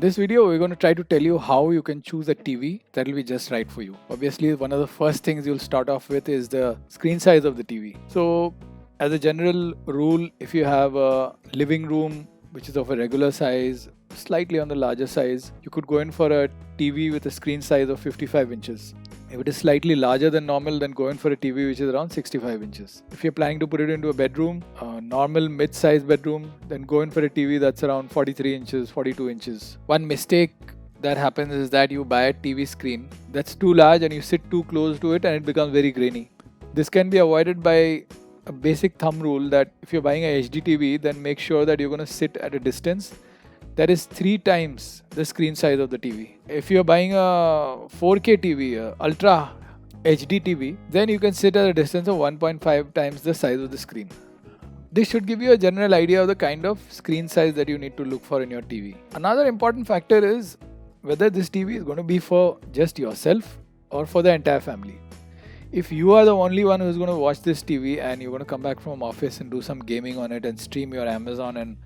this video, we're going to try to tell you how you can choose a TV that will be just right for you. Obviously, one of the first things you'll start off with is the screen size of the TV. So, as a general rule, if you have a living room which is of a regular size, slightly on the larger size, you could go in for a TV with a screen size of 55 inches. If it is slightly larger than normal, then go in for a TV which is around 65 inches. If you're planning to put it into a bedroom, a normal mid-sized bedroom, then go in for a TV that's around 43 inches, 42 inches. One mistake that happens is that you buy a TV screen that's too large and you sit too close to it and it becomes very grainy. This can be avoided by a basic thumb rule that if you're buying a HD TV, then make sure that you're going to sit at a distance that is 3 times the screen size of the TV. If you're buying a 4K TV, a Ultra HD TV, then you can sit at a distance of 1.5 times the size of the screen. This should give you a general idea of the kind of screen size that you need to look for in your TV. Another important factor is whether this TV is going to be for just yourself or for the entire family. If you are the only one who's going to watch this TV and you're going to come back from office and do some gaming on it and stream your Amazon and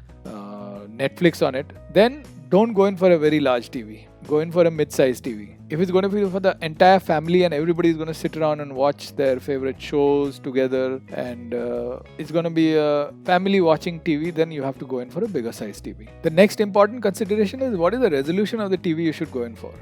Netflix on it, then don't go in for a very large TV. Go in for a mid-sized TV. If it's going to be for the entire family and everybody is going to sit around and watch their favorite shows together and it's going to be a family watching TV, then you have to go in for a bigger size TV. The next important consideration is what is the resolution of the TV you should go in for.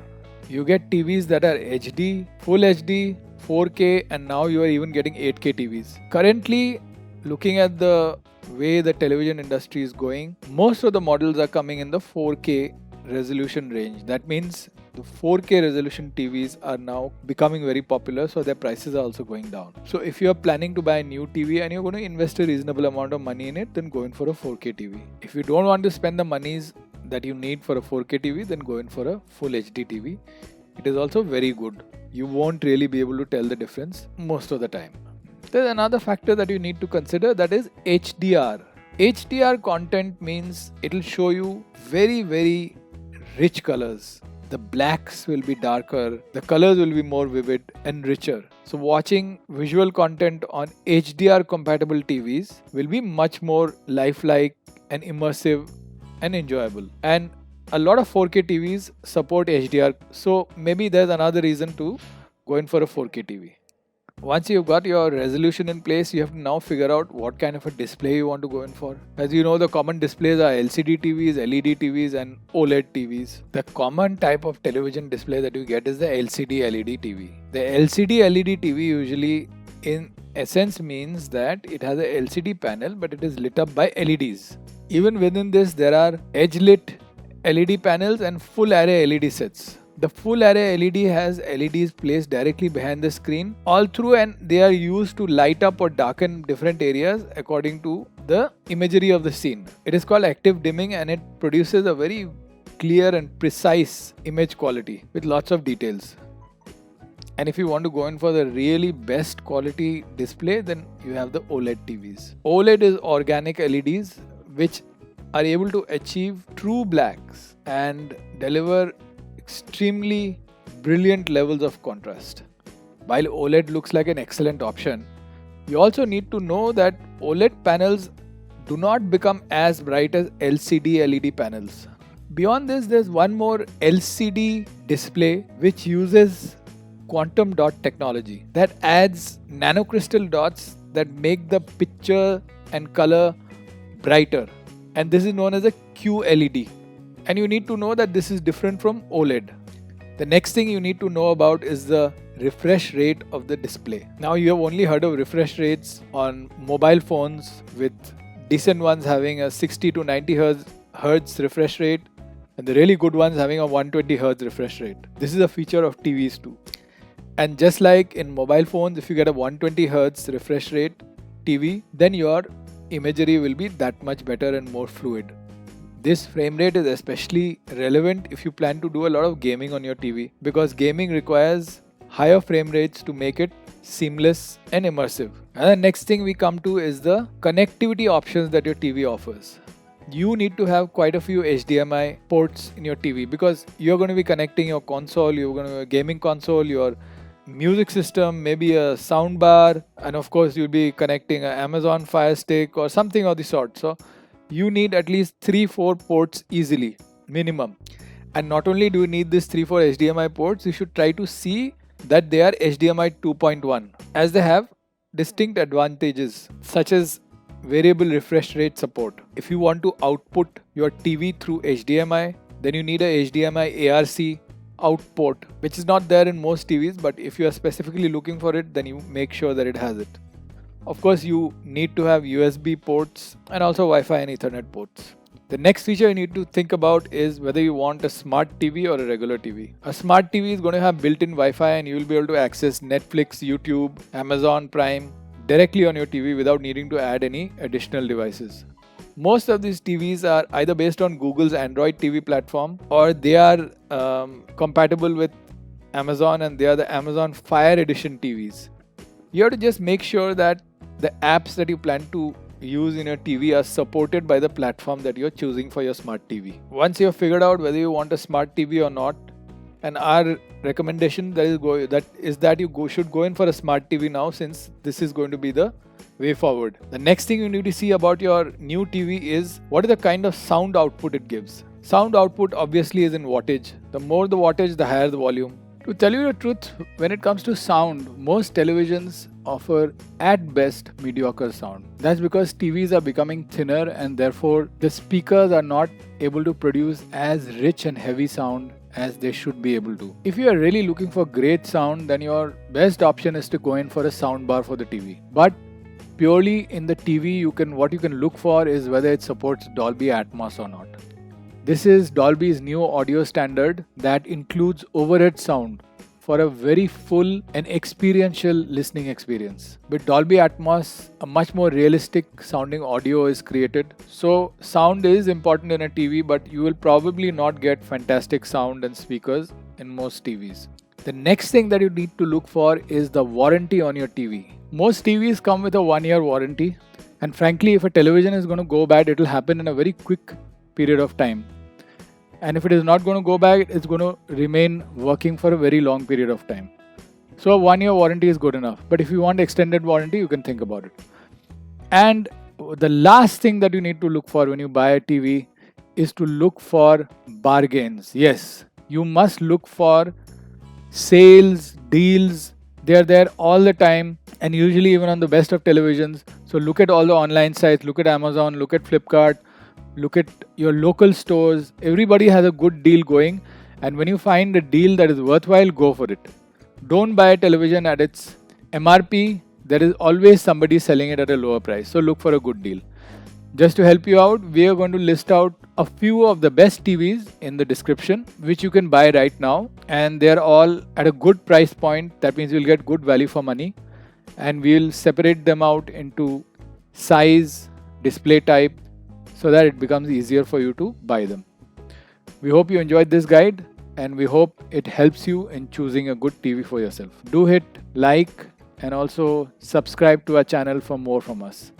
You get TVs that are HD, Full HD, 4K, and now you are even getting 8K TVs. Currently, looking at the way the television industry is going, most of the models are coming in the 4K resolution range. That means the 4K resolution TVs are now becoming very popular, so their prices are also going down. So if you are planning to buy a new TV and you're going to invest a reasonable amount of money in it, then go in for a 4K TV. If you don't want to spend the monies that you need for a 4K TV, then go in for a Full HD TV. It is also very good. You won't really be able to tell the difference most of the time. There's another factor that you need to consider, that is HDR. HDR content means it will show you very, very rich colors. The blacks will be darker, the colors will be more vivid and richer. So watching visual content on HDR compatible TVs will be much more lifelike and immersive and enjoyable. And a lot of 4K TVs support HDR, so maybe there's another reason to go in for a 4K TV. Once you've got your resolution in place, you have to now figure out what kind of a display you want to go in for. As you know, the common displays are LCD TVs, LED TVs and OLED TVs. The common type of television display that you get is the LCD LED TV. The LCD LED TV usually in essence means that it has a LCD panel but it is lit up by LEDs. Even within this, there are edge-lit LED panels and full array LED sets. The full array LED has LEDs placed directly behind the screen all through, and they are used to light up or darken different areas according to the imagery of the scene. It is called active dimming and it produces a very clear and precise image quality with lots of details. And if you want to go in for the really best quality display, then you have the OLED TVs. OLED is organic LEDs which are able to achieve true blacks and deliver extremely brilliant levels of contrast. While OLED looks like an excellent option, you also need to know that OLED panels do not become as bright as LCD LED panels. Beyond this, there's one more LCD display which uses quantum dot technology that adds nanocrystal dots that make the picture and color brighter, and this is known as a QLED. And you need to know that this is different from OLED. The next thing you need to know about is the refresh rate of the display. Now you have only heard of refresh rates on mobile phones, with decent ones having a 60 to 90 hertz refresh rate and the really good ones having a 120 hertz refresh rate. This is a feature of TVs too. And just like in mobile phones, if you get a 120 hertz refresh rate TV, then your imagery will be that much better and more fluid. This frame rate is especially relevant if you plan to do a lot of gaming on your TV, because gaming requires higher frame rates to make it seamless and immersive. And the next thing we come to is the connectivity options that your TV offers. You need to have quite a few HDMI ports in your TV because you're going to be connecting your console, you're going to be a gaming console, your music system, maybe a sound bar, and of course you'll be connecting an Amazon Fire Stick or something of the sort. So you need at least 3-4 ports easily, minimum. And not only do you need these 3-4 HDMI ports, you should try to see that they are HDMI 2.1, as they have distinct advantages such as variable refresh rate support. If you want to output your TV through HDMI, then you need a HDMI ARC out port, which is not there in most TVs, but if you are specifically looking for it, then you make sure that it has it. Of course, you need to have USB ports and also Wi-Fi and Ethernet ports. The next feature you need to think about is whether you want a smart TV or a regular TV. A smart TV is going to have built-in Wi-Fi and you will be able to access Netflix, YouTube, Amazon Prime directly on your TV without needing to add any additional devices. Most of these TVs are either based on Google's Android TV platform or they are compatible with Amazon, and they are the Amazon Fire Edition TVs. You have to just make sure that the apps that you plan to use in your TV are supported by the platform that you're choosing for your smart TV. Once you have figured out whether you want a smart TV or not, and our recommendation that you should go in for a smart TV now, since this is going to be the way forward. The next thing you need to see about your new TV is what is the kind of sound output it gives. Sound output obviously is in wattage. The more the wattage, the higher the volume. To tell you the truth, when it comes to sound, most televisions offer at best mediocre sound. That's because TVs are becoming thinner and therefore the speakers are not able to produce as rich and heavy sound as they should be able to. If you are really looking for great sound, then your best option is to go in for a sound bar for the TV. But purely in the TV, what you can look for is whether it supports Dolby Atmos or not. This is Dolby's new audio standard that includes overhead sound for a very full and experiential listening experience. With Dolby Atmos, a much more realistic sounding audio is created. So sound is important in a TV, but you will probably not get fantastic sound and speakers in most TVs. The next thing that you need to look for is the warranty on your TV. Most TVs come with a 1-year warranty, and frankly, if a television is going to go bad, it will happen in a very quick period of time. And if it is not going to go bad, it's going to remain working for a very long period of time. So a 1-year warranty is good enough. But if you want extended warranty, you can think about it. And the last thing that you need to look for when you buy a TV is to look for bargains. Yes, you must look for sales, deals. They are there all the time, and usually even on the best of televisions. So look at all the online sites, look at Amazon, look at Flipkart, look at your local stores. Everybody has a good deal going, and when you find a deal that is worthwhile, go for it. Don't buy a television at its MRP. There is always somebody selling it at a lower price, so look for a good deal. Just to help you out, we are going to list out a few of the best TVs in the description, which you can buy right now, and they are all at a good price point. That means you'll get good value for money, and we'll separate them out into size, display type, so that it becomes easier for you to buy them. We hope you enjoyed this guide, and we hope it helps you in choosing a good TV for yourself. Do hit like and also subscribe to our channel for more from us.